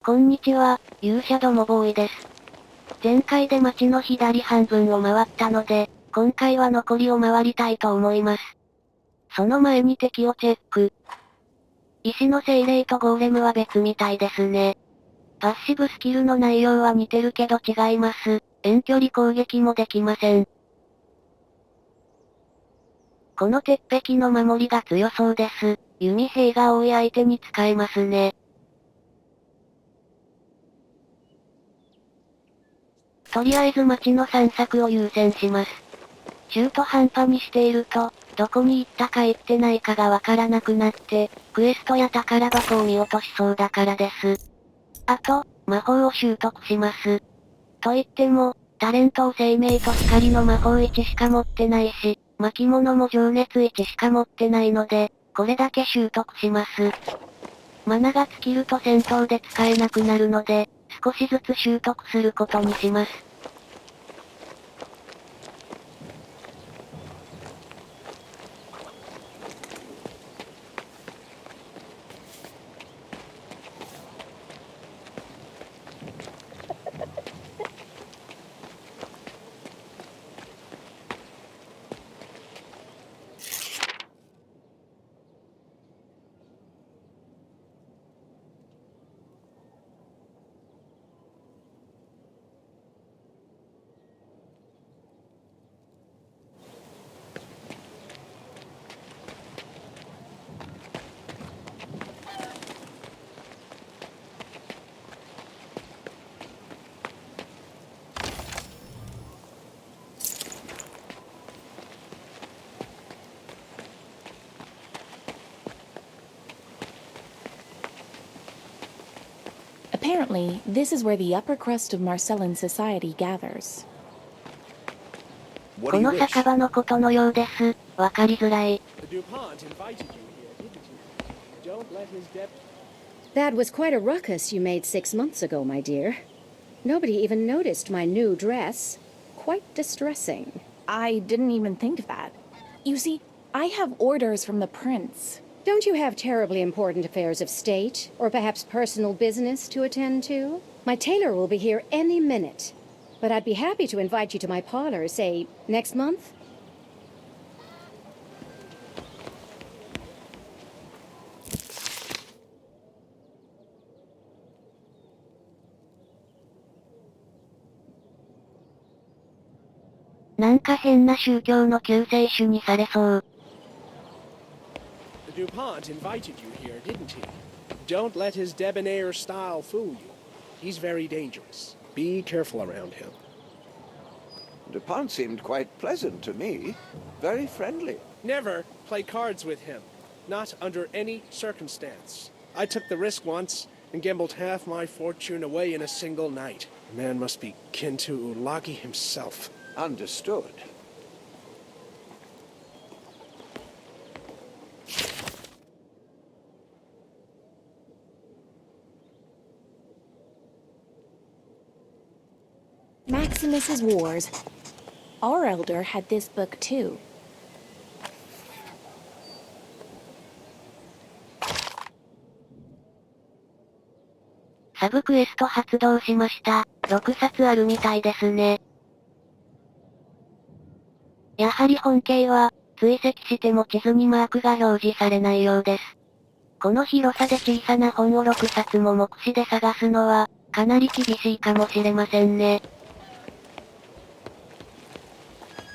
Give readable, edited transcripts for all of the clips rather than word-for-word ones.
こんにちは、勇者どもボーイです。前回で街の左半分を回ったので、今回は残りを回りたいと思います。その前に敵をチェック。石の精霊とゴーレムは別みたいですね。パッシブスキルの内容は似てるけど違います。遠距離攻撃もできません。この鉄壁の守りが強そうです。弓兵が多い相手に使えますね。とりあえず街の散策を優先します。中途半端にしていると、どこに行ったか行ってないかがわからなくなって、クエストや宝箱を見落としそうだからです。あと、魔法を習得します。と言っても、タレントを生命と光の魔法1しか持ってないし、巻物も情熱1しか持ってないので、これだけ習得します。マナが尽きると戦闘で使えなくなるので、少しずつ習得することにします。Apparently, this is where the upper crust of Marcellan society gathers. この酒場のことのようです。わかりづらい。That was quite a ruckus you made 6 months ago, my dear. Nobody even noticed my new dress. Quite distressing. I didn't even think of that. You see, I have orders from the prince. Don't you have terribly important affairs of state, or perhaps personal business to attend to? My tailor will be here any minute. But I'd be happy to invite you to my parlor, say, next month?なんか変な宗教の救世主にされそう。The DuPont invited you here, didn't he? Don't let his debonair style fool you. He's very dangerous. Be careful around him. DuPont seemed quite pleasant to me. Very friendly. Never play cards with him. Not under any circumstance. I took the risk once and gambled half my fortune away in a single night. The man must be kin to Ulagi himself. Understood. Maximus's Wars. Our elder had this book too. サブクエスト発動しました。6冊あるみたいですね。やはり本系は、追跡しても地図にマークが表示されないようです。この広さで小さな本を6冊も目視で探すのは、かなり厳しいかもしれませんね。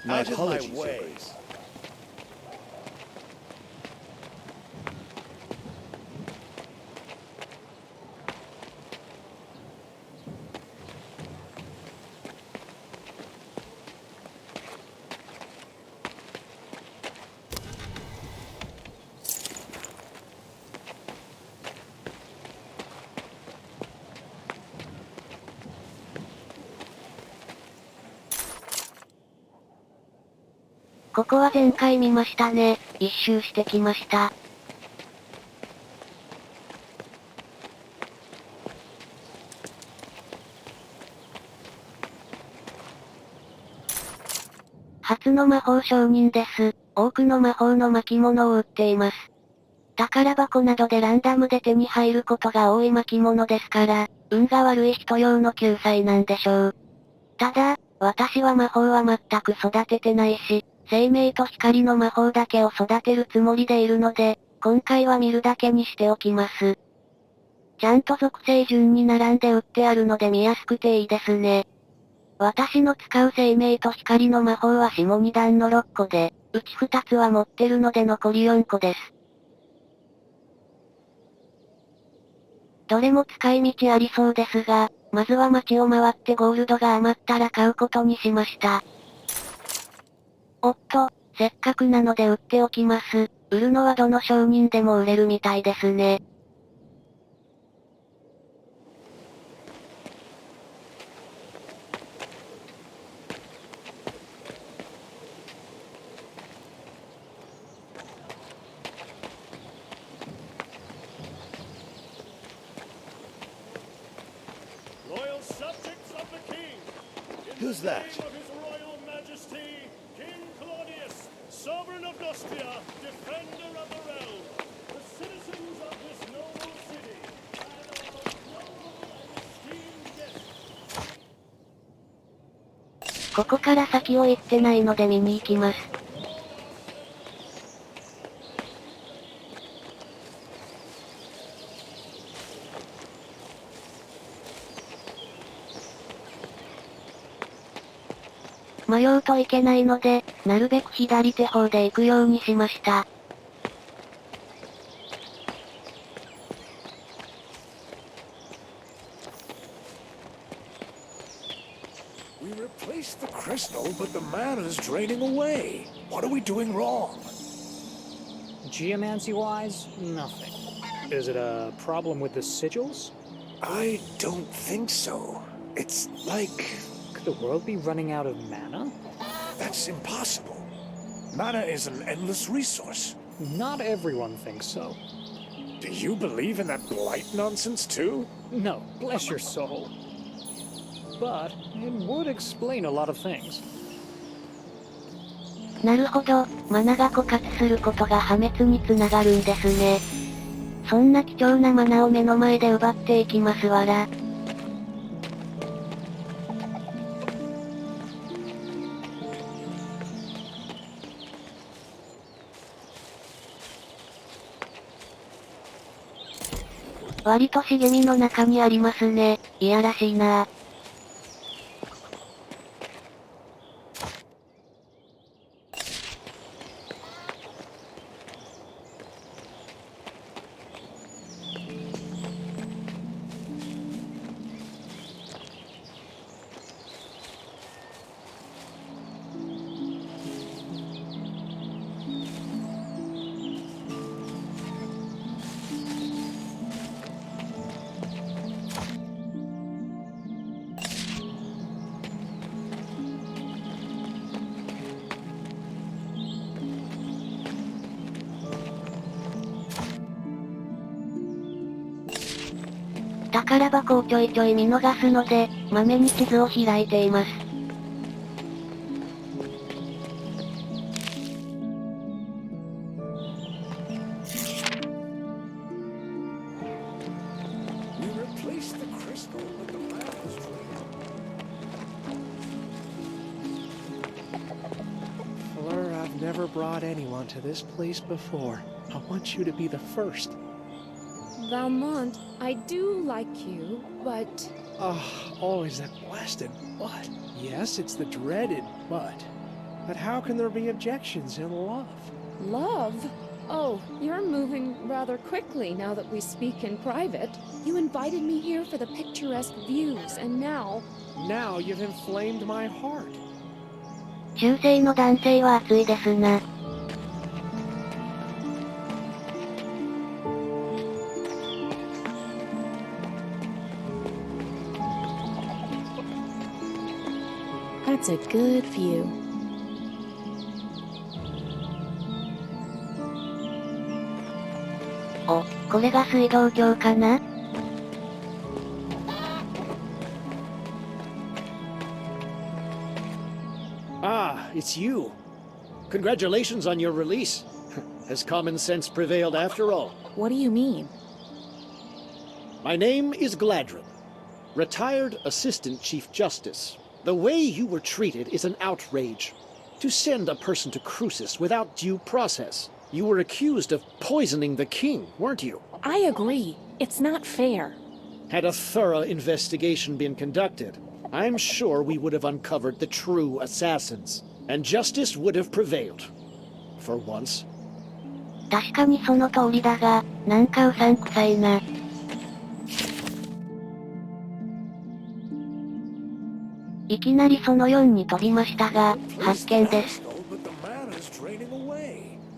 My apologies. ここは前回見ましたね。一周してきました。初の魔法商人です。多くの魔法の巻物を売っています。宝箱などでランダムで手に入ることが多い巻物ですから、運が悪い人用の救済なんでしょう。ただ、私は魔法は全く育ててないし、生命と光の魔法だけを育てるつもりでいるので、今回は見るだけにしておきます。ちゃんと属性順に並んで売ってあるので見やすくていいですね。私の使う生命と光の魔法は下2段の6個で、うち2つは持ってるので残り4個です。どれも使い道ありそうですが、まずは街を回ってゴールドが余ったら買うことにしました。おっと、せっかくなので売っておきます。売るのはどの商人でも売れるみたいですね。Loyal subjects of the king. Who's that? In the name of his royal majesty, King Claudius, sovereign of Nostria, defender of the realm, the citizens of this noble city, and our most noble and esteemed guests. ここから先を行ってないので見に行きます。迷うといけないので、なるべく左手方で行くようにしました。We replaced the crystal, but the mana is draining away. What are we doing wrong? Geomancy-wise, nothing. Is it a problem with the sigils? I don't think so. It's like... Could the world be running out of mana? That's impossible. Mana is an endless resource. Not everyone thinks so. Do you believe in that blight nonsense too? No, bless your soul. But it would explain a lot of things. なるほど、マナが枯渇することが破滅につながるんですね。そんな貴重なマナを目の前で奪っていきますわら。割と茂みの中にありますね。いやらしいなぁ。宝箱をちょいちょい見逃すので、まめに地図を開いています。We replaced the crystal, but the mana is draining. Fleur, I've never brought anyone to this place before. I want you to be the first. Valmont, I do like you, but Always that blasted but. Yes, it's the dreaded but. But how can there be objections in love? love? Oh, you're moving rather quickly now that we speak in private. You invited me here for the picturesque views, and now... Now you've inflamed my heart. 中性の男性は熱いですな。That's a good view. お、これが水道橋かな？ Ah, it's you. Congratulations on your release. Has common sense prevailed after all? What do you mean? My name is Gladrin. Retired Assistant Chief Justice. The way you were treated is an outrage. To send a person to Crucis without due process. You were accused of poisoning the king, weren't you? I agree. It's not fair. Had a thorough investigation been conducted, I'm sure we would have uncovered the true assassins, and justice would have prevailed. For once. 確かにその通りだが、なんかうさんくさいな。いきなりその4に飛びましたが、発見です。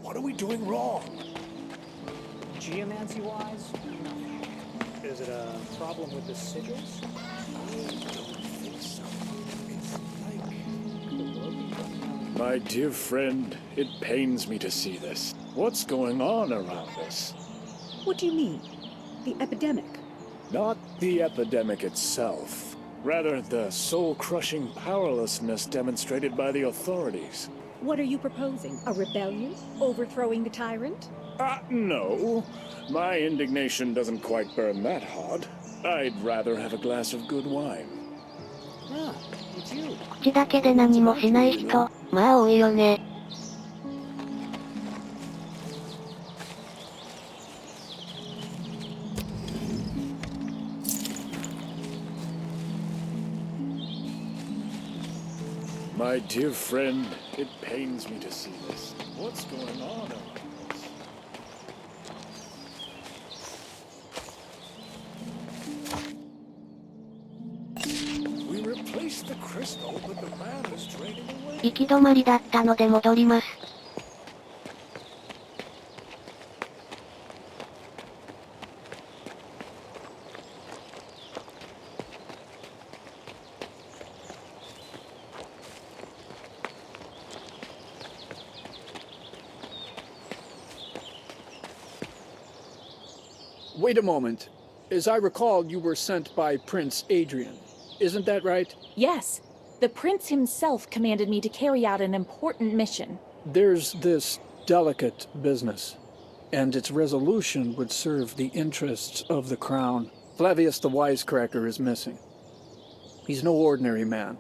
What are we doing wrong? Geomancy-wise? Is it a problem with the sigils? My dear friend, it pains me to see this. What's going on around us? What do you mean? The epidemic? Not the epidemic itself. Rather, the soul-crushing powerlessness demonstrated by the authorities. What are you proposing? A rebellion? Overthrowing the tyrant? No. My indignation doesn't quite burn that hot. I'd rather have a glass of good wine. Ah, it's you. 口だけで何もしない人、まあ多いよね。My dear friend, it pains me to see this. What's going on around us? We replaced the crystal, but the man is draining away. 行き止まりだったので戻ります。Wait a moment. As I recall, you were sent by Prince Adrian. Isn't that right? Yes. The prince himself commanded me to carry out an important mission. There's this delicate business, and its resolution would serve the interests of the crown. Flavius the Wisecracker is missing. He's no ordinary man,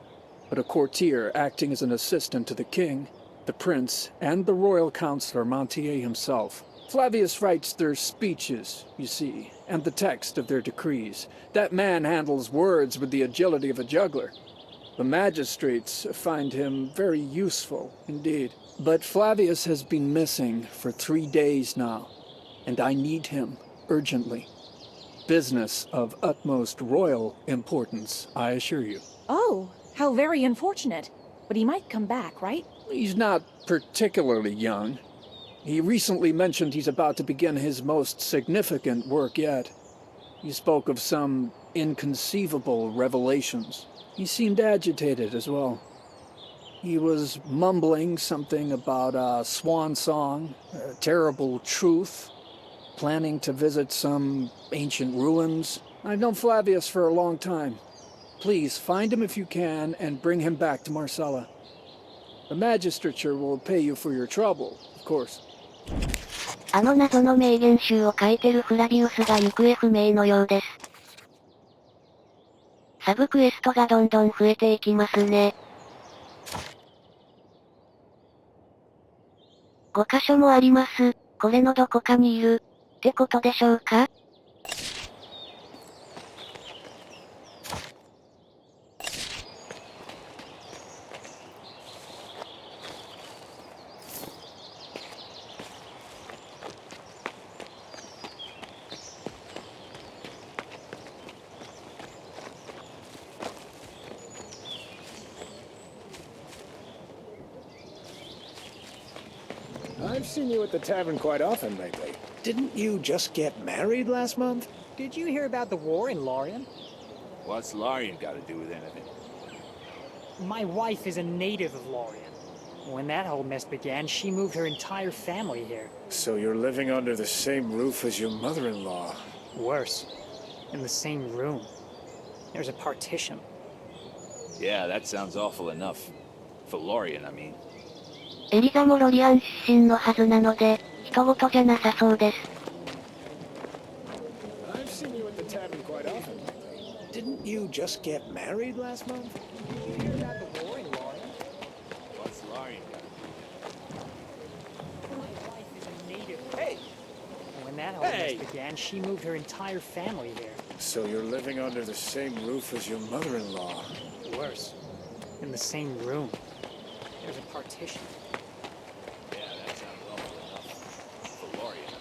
but a courtier acting as an assistant to the king, the prince, and the royal counselor Montier himself. Flavius writes their speeches, you see, and the text of their decrees. That man handles words with the agility of a juggler. The magistrates find him very useful, indeed. But Flavius has been missing for 3 days now, and I need him urgently. Business of utmost royal importance, I assure you. Oh, how very unfortunate. But he might come back, right? He's not particularly young. He recently mentioned he's about to begin his most significant work yet. He spoke of some inconceivable revelations. He seemed agitated as well. He was mumbling something about a swan song, a terrible truth, planning to visit some ancient ruins. I've known Flavius for a long time. Please, find him if you can and bring him back to Marsella. The magistrature will pay you for your trouble, of course. あの謎の名言集を書いてるフラビウスが行方不明のようです。サブクエストがどんどん増えていきますね。5箇所もあります。これのどこかにいる。ってことでしょうか？I've seen you at the tavern quite often lately. Didn't you just get married last month? Did you hear about the war in Lorien? What's Lorien got to do with anything? My wife is a native of Lorien. When that whole mess began, she moved her entire family here. So you're living under the same roof as your mother-in-law. Worse. In the same room. There's a partition. Yeah, that sounds awful enough. For Lorien, I mean. エリザもロリアン出身のはずなので、人事じゃなさそうです。I've seen you at the tavern quite often lately. Didn't you just get married last month? You hear about the war in Lorien? What's Lorien got? My wife is a native. Hey! When that whole mess began, she moved her entire family here. So you're living under the same roof as your mother-in-law. Worse, in the same room. There's a partition. Yeah, that sounds awful enough. For Lorien.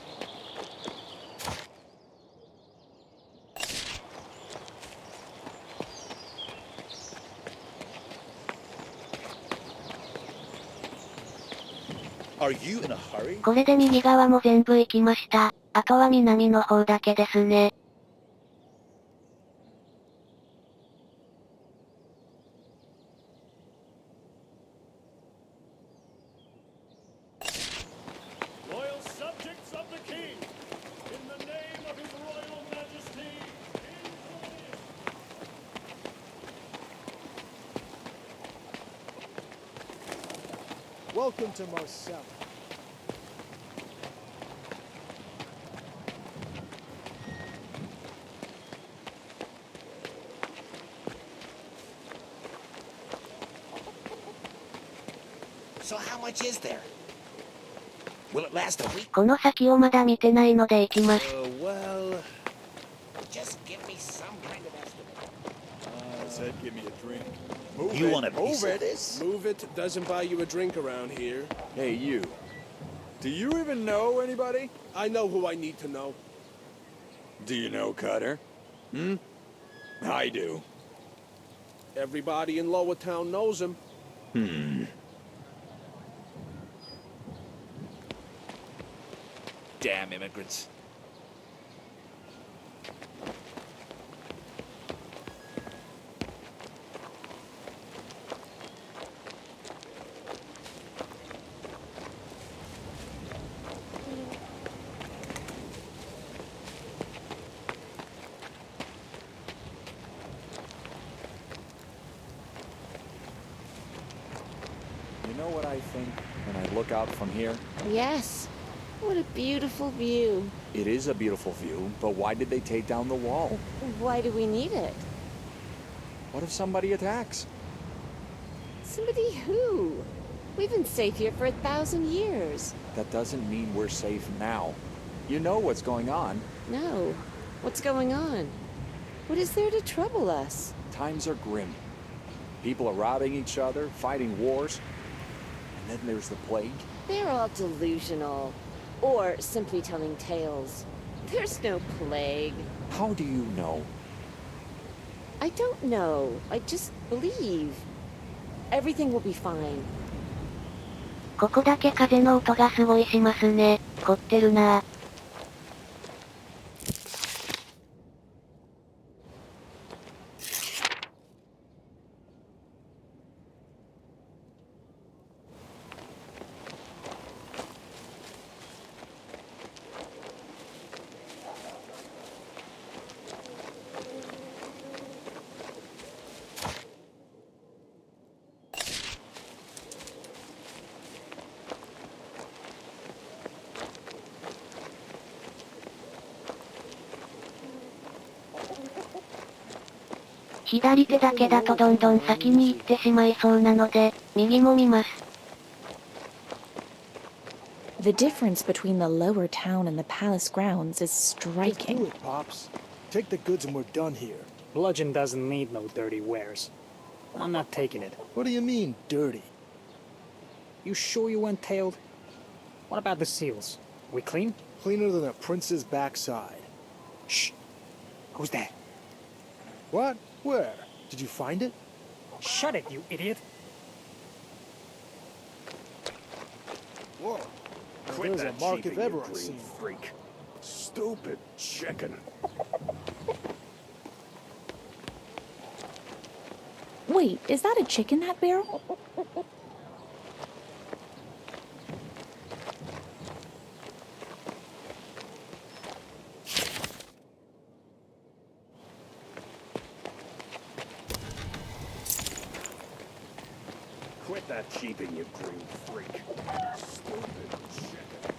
Are you in a hurry? これで右側も全部行きました。あとは南の方だけですね。Loyal subjects of the king, in the name of his royal majesty, King Claudius. Welcome to Marcella. So how much is there? Will it last a week? この先をまだ見てないので行きます。Well, Just give me some kind of estimate. I said give me a drink. You want a piece move of this? Move it doesn't buy you a drink around here. Hey, you. Do you even know anybody? I know who I need to know. Do you know Cutter? Hmm? I do. Everybody in Lower Town knows him. Damn immigrants. You know what I think when I look out from here? Yes. What a beautiful view. It is a beautiful view, but why did they take down the wall? Why do we need it? What if somebody attacks? Somebody who? We've been safe here for 1,000 years. That doesn't mean we're safe now. You know what's going on. No. What's going on? What is there to trouble us? Times are grim. People are robbing each other, fighting wars. And then there's the plague. They're all delusional. Or simply telling tales. There's no plague. How do you know? I don't know. I just believe. Everything will be fine. ここだけ風の音がすごいしますね。凝ってるなぁ。左手だけだとどんどん先に行ってしまいそうなので、右も見ます。The difference between the lower town and the palace grounds is Just do striking. it, Pops. Take the goods and we're done here. Bludgeon doesn't need no dirty wares. I'm not taking it. What do you mean, dirty? You sure you weren't tailed? What about the seals? We clean? Cleaner than a prince's backside. Shh. Who's that? What? Where? Did you find it? Shut it, you idiot. Whoa. Quit There's a that mark cheeping, if ever you I've green seen. freak. Stupid chicken. Wait, is that a chick in that barrel? Quit that cheeping, you green freak. Stupid chicken.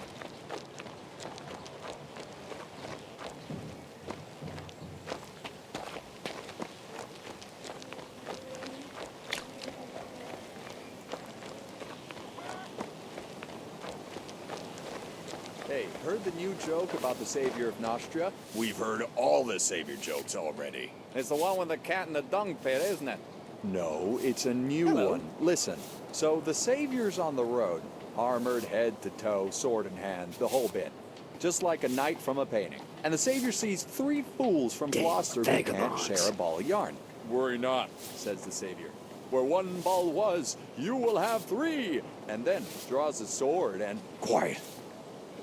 heard the new joke about the savior of Nostria? We've heard all the savior jokes already. It's the one with the cat in the dung pit, isn't it? No, it's a new one. Listen, so the savior's on the road, armored head to toe, sword in hand, the whole bit. Just like a knight from a painting. And the savior sees three fools from Gloucester who can't share a ball of yarn. Worry not, Says the savior. where one ball was, you will have three. And then draws his sword and... Quiet.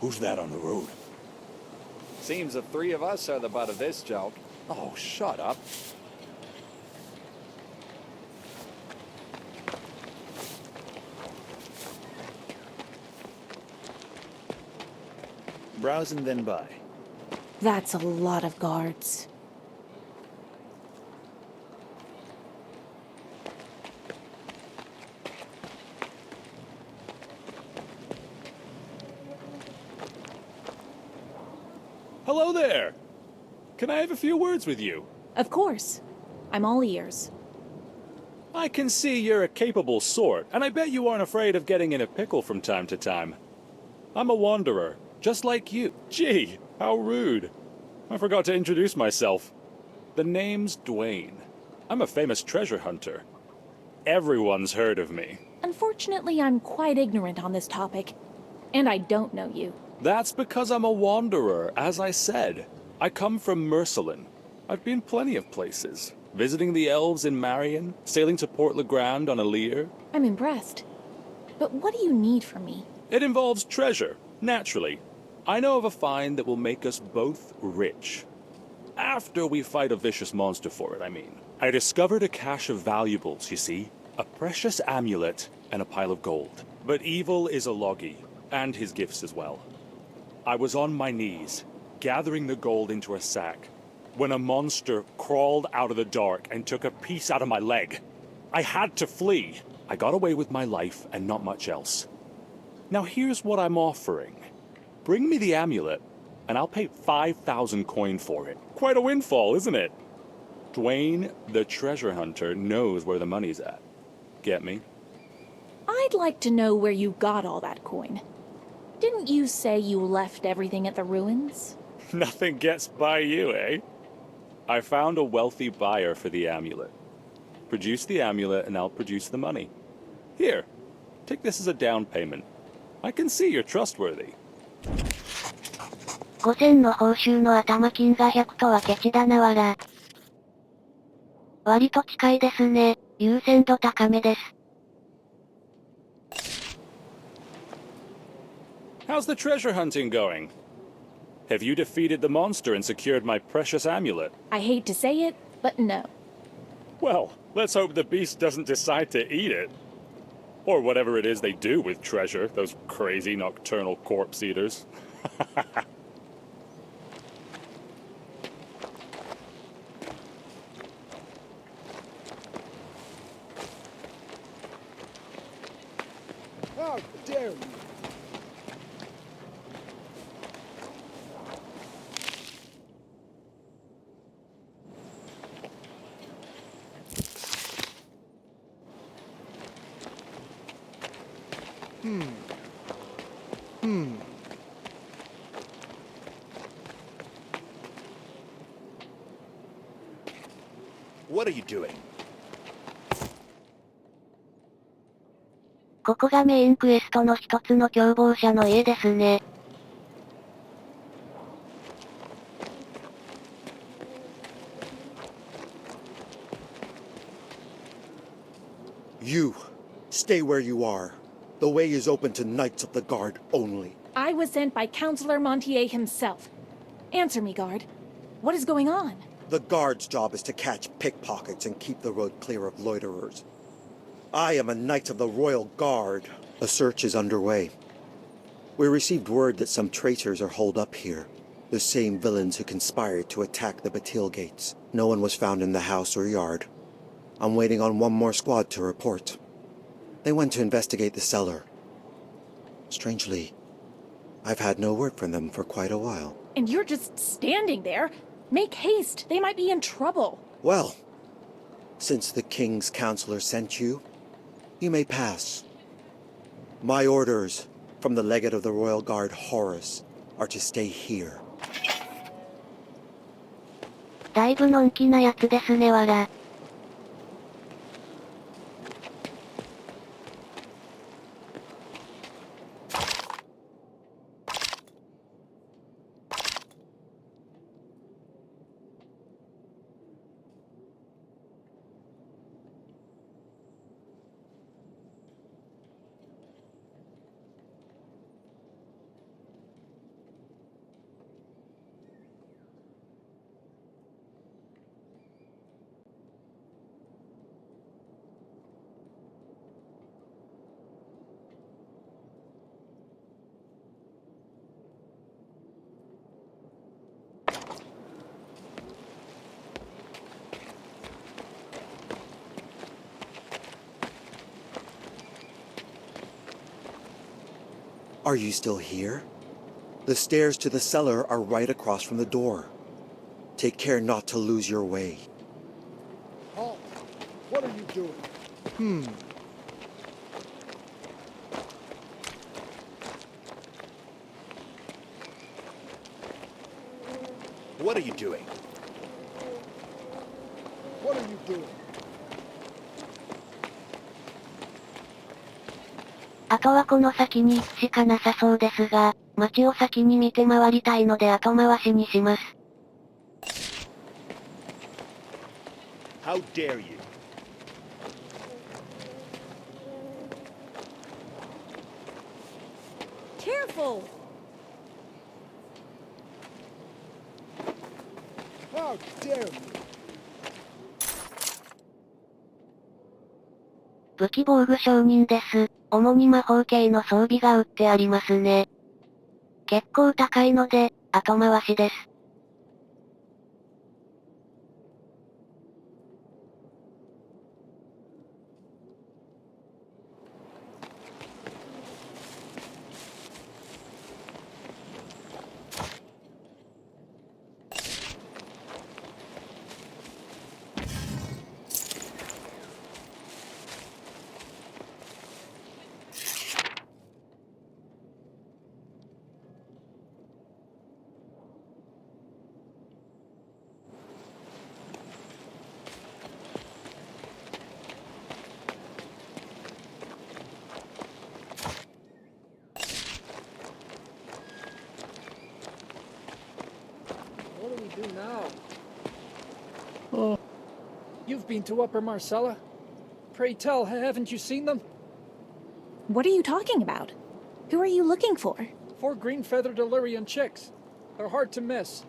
Who's that on the road? Seems the three of us are the butt of this joke. Oh, shut up. Browse and then buy. That's a lot of guards. Hello there! Can I have a few words with you? Of course. I'm all ears. I can see you're a capable sort, and I bet you aren't afraid of getting in a pickle from time to time. I'm a wanderer, just like you. Gee, how rude. I forgot to introduce myself. The name's Dwayne. I'm a famous treasure hunter. Everyone's heard of me. Unfortunately, I'm quite ignorant on this topic. And I don't know you. That's because I'm a wanderer, as I said. I come from Mercelin. I've been plenty of places. Visiting the elves in Marion, sailing to Port Le Grand on a leer. I'm impressed. But what do you need from me? It involves treasure, naturally. I know of a find that will make us both rich. After we fight a vicious monster for it, I mean. I discovered a cache of valuables, you see. A precious amulet and a pile of gold. But evil is a Logi, and his gifts as well. I was on my knees, gathering the gold into a sack, when a monster crawled out of the dark and took a piece out of my leg. I had to flee. I got away with my life and not much else. Now here's what I'm offering. Bring me the amulet, and I'll pay 5,000 coin for it. Quite a windfall, isn't it? Dwayne, the treasure hunter, knows where the money's at. Get me? I'd like to know where you got all that coin. Didn't you say you left everything at the ruins? Nothing gets by you, eh? I found a wealthy buyer for the amulet. Produce the amulet and I'll produce the money. Here, take this as a down payment. I can see you're trustworthy. 5000の報酬の頭金が100とはケチだなわら。割と近いですね。優先度高めです。How's the treasure hunting going? Have you defeated the monster and secured my precious amulet? I hate to say it, but no. Well, let's hope the beast doesn't decide to eat it. Or whatever it is they do with treasure, those crazy nocturnal corpse eaters. How dare you! What are you doing? ここがメインクエストの一つの共謀者の家ですね。You, stay where you are. The way is open to Knights of the Guard only. I was sent by Counselor Montier himself. Answer me, guard. What is going on? The Guard's job is to catch pickpockets and keep the road clear of loiterers. I am a Knight of the Royal Guard. A search is underway. We received word that some traitors are holed up here. The same villains who conspired to attack the Bastille gates. No one was found in the house or yard. I'm waiting on one more squad to report. They went to investigate the cellar. Strangely, I've had no word from them for quite a while. And you're just standing there? Make haste, they might be in trouble. Well, since the King's Counselor sent you, you may pass. My orders from the Legate of the Royal Guard, Horus, are to stay here. だいぶのんきなやつですねわら。Are you still here? The stairs to the cellar are right across from the door. Take care not to lose your way. Halt! What are you doing? What are you doing? What are you doing? あとはこの先に行くしかなさそうですが、街を先に見て回りたいので後回しにします。How dare you? Careful! How dare you? 武器防具商人です。主に魔法系の装備が売ってありますね。結構高いので、後回しです。What do we do now? Oh, you've been to Upper Marcella? Pray tell, haven't you seen them? What are you talking about? Who are you looking for? 4 green-feathered Illyrian chicks. They're hard to miss.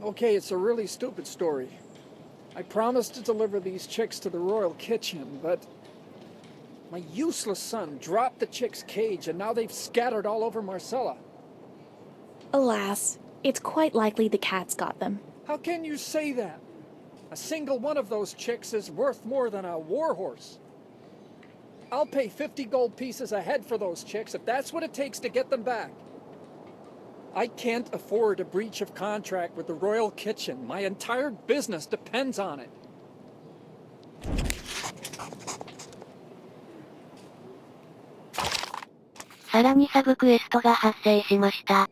Okay, it's a really stupid story. I promised to deliver these chicks to the royal kitchen, but my useless son dropped the chicks' cage and now they've scattered all over Marcella. Alas, it's quite likely the cats got them. How can you say that? A single one of those chicks is worth more than a warhorse. I'll pay 50 gold pieces a head for those chicks if that's what it takes to get them back. I can't afford a breach of contract with the royal kitchen. My entire business depends on it. さらにサブクエストが発生しました。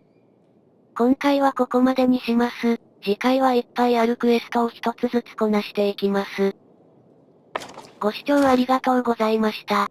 今回はここまでにします。次回はいっぱいあるクエストを一つずつこなしていきます。ご視聴ありがとうございました。